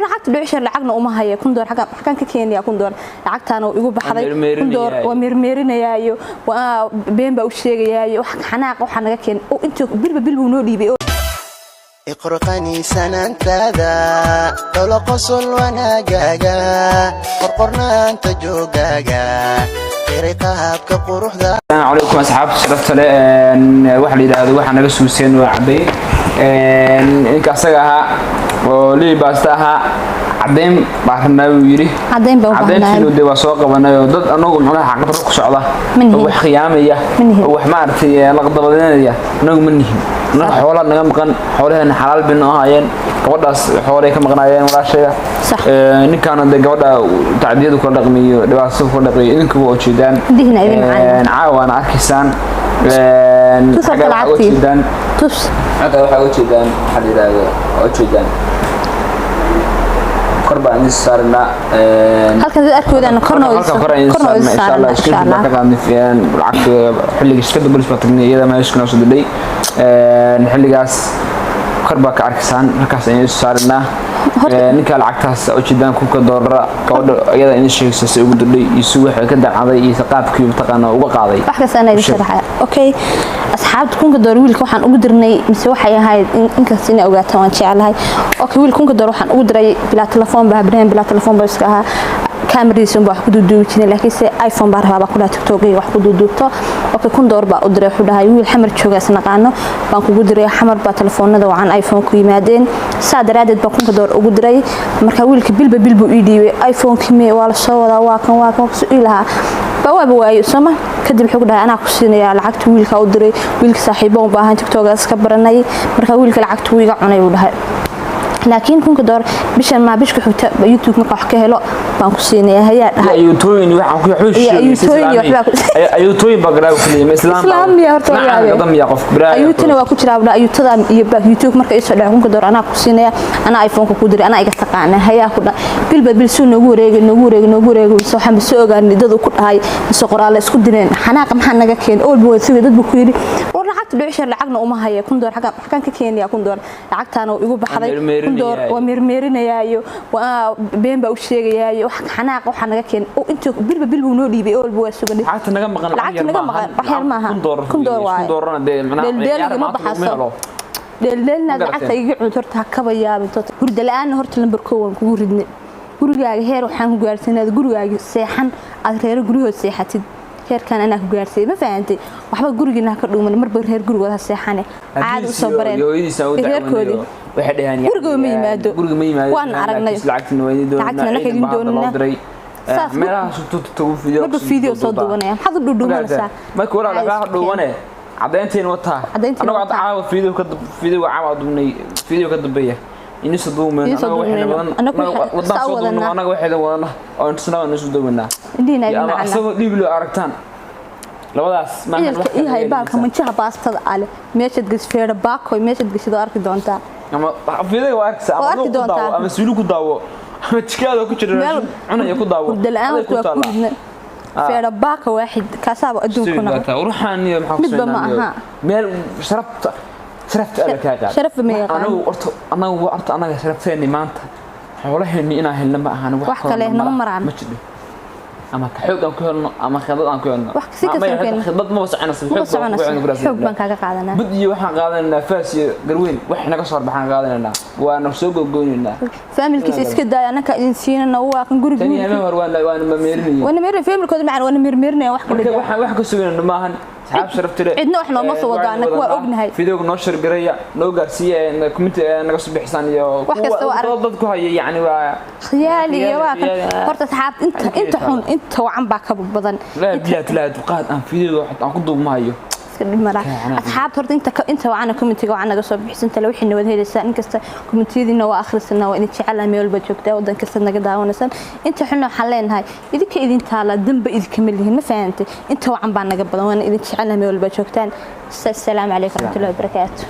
lacagta dhicir lacagna uma hayo kun door xagan ka keenaya kun door lacagtaana igu baxday kun door waa meermeerinayaayo waa been baa u sheegayaayo wax xanaaq waxa naga keen oo inta bil uu noo dhiibay iqrqani sanantada dolo qosol wanaaga qorqornaanta joogaga qiriqaabka quruxda عليكم أصحاب شرفت له واحد يدعو واحد نجس وسين وعبي إنك أصدقها ولي بستها عدين بعرفنا ويري عدين شنو دوا سوق وانا ضد أنا ومعنا حق بروح صعدة وحيامية وحمارتي لقطة بدنية نوع منهم حوالنا نجم كان حوالنا حلال بالنهاية قداس حوالي كم قناعين ولا شيء صح كان عندك قدر تعديل وكل رقمي دراسة وكل رقمي إنك هو أشيدان عاون عكسان حاجة أشيدان هذا هو أشيدان حديدا أشيدان قرب عن السارنا هل كذا أركض أنا قرنا إن شاء الله إشكال ما كان فيان بالعكس حلي إشكال بقولش بطني إذا ما يشكل نص اللي نحلي جاس قربك عكسان ركاس إن السارنا ninka lacagtaas oo jidaan ku ka doorra gabadha iyada in sheegaysa ugu dulay isugu waxa ka dacday iyo qaabkii uu taqaano uga qaaday wax ka sanad sharaxa okay asxaabta kunka door wiilka waxaan ugu dirnay mise waxay ahayd in kasta inay ogaataan waan jecelahay okay wiil kunka door waxaan ugu diray bila telefoon baa iska ahaa kaamariisan baa ku duuduubinay laakiin se iPhone baa rabaa ku TikTok iyo wax ku duuduubto okay kun door baa u diray wuxuu dhahay wiil xamar jooga isnaqaano baan kugu diray xamar baa telefoonada waan iPhone ku yimaadeen saadaraadad baa kunka door ugu diray marka wiilka bilba buu ii dhiibay iPhone kimee waa la soo wadaa waa kan su'aalaha bawaab waayo sama kadib wuxuu dhahay anaa ku siinaya lacagta wiilka u diray wiilka saaxiibo u baahan TikTok iska baranay marka wiilka lacagta uu iga cunay uu dhahay laakiin kunka door bishan ma bishku xigta YouTube marka wax ka helo baan ku siinaya hayaa dhahay ayuutooyin waxaan ku xushiyay ayuutooyin bagraw kaliya islaamiya horta qadam ya qof baraay ayuutana waa ku jiraa ayuutada iyo YouTube marka ay soo dhaxan kunka door anaa ku siinaya anaa iPhone ku diray anaa iga taqaana hayaa ku dhahay bil soo noogu wareegay soo xamb soo ogaanay dad ku dhahay soo qoraal isku direen xanaaq maxaa naga keen oo buu sidii dad ku yiri oo lacagta dhicir lacagna uma hayo kun door xagan ka keenaya kun door lacagtaana igu baxday door waa meermeerinayaayo waa been baa u sheegayaayo wax xanaaq waxa naga keen oo inta bil uu noo dhiibay oo waa sugan lacagta naga maqan wax yar maaha kun door waa macnaha ma baxaso deelna lacagta iga cunturta kaba yaabinto hurda la'aan horta lambar 1 waan kugu ridnay gurigaaga heer waxaan ku gaarsiinaa gurigaaga seexan aad reer gurigood seexatid heerkan ana ku gaarsiin ma faahantay waxba gurigeena ka dhuuman marba reer gurigooda seexane aad u soo bareen reerkoodii waxay dhahaan guriga ma yimaado waan aragnay lacagtina way doonaa meelaha soo video soo duwanaya maxaad u dhuumanaysaa marka wala laga dhuumanay cadeynteen wataa anagu caawa video caawa dumnay video ka dambeeya inuu soo duuman anagu waxay wadana oo inta soo duumanaa indina ama asagoo dhiib loo aragtaan labadaas ma yahay baalka manjaha baastada ale meeshad gasfeera baaqo meeshad gashido arki doontaa ama video arkisa ama suulu ku daawo ama jikaado ku jiro cunaya ku daawo dalaan ku kulna feera baaqo waaxid kaasaba adduunkuna ruuxan iyo maxaa ku soo meel sharafta sharaf ma yaqaan anaga sharafteeni maanta xoolaheeni inaa helna ma ahan wax kale nama maraan ma jiro ama xoog aan ku helno ama khadad aan ku helno wax si ka sameeyay khadad ma soconayso xoog baan kaaga qaadanaa bad iyo waxaan qaadanaa faas iyo garweyn wax naga soo baxaan qaadanaa waana soo gogoynaa familkiisa iska daay anaka idin siinana waa kan guriga tan yahay hor waana meerinay familkooda macaan waana meerinay wax kale wax ka sugan maahan saxaab sharaftii cidna wax nooma soo wada anaka waa ognahay video noo share gareeya noo gaarsiiyay comment naga soo bixisaan iyo dad ku hayay yani waa khiyaali waa horta saxaab inta xun inta wacan baa ka badan la qaad aan video aan ku duubmaayo asxaab horta inta wacan commentiga wacan naga soo bixisanta la wixii nabad helaysa in kasta commentiyadiina waa akhrisana waa in jecel meel ba joogtaa wadan kasta naga daawanaysan inta xun waxaan leenahay idinka idin taala damba idinka malihin ma fahamtay inta wacan baa naga badan waan idin jecel meel ba joogtaan assalaamu calaykum wa rahmatullahi wa barakaatuh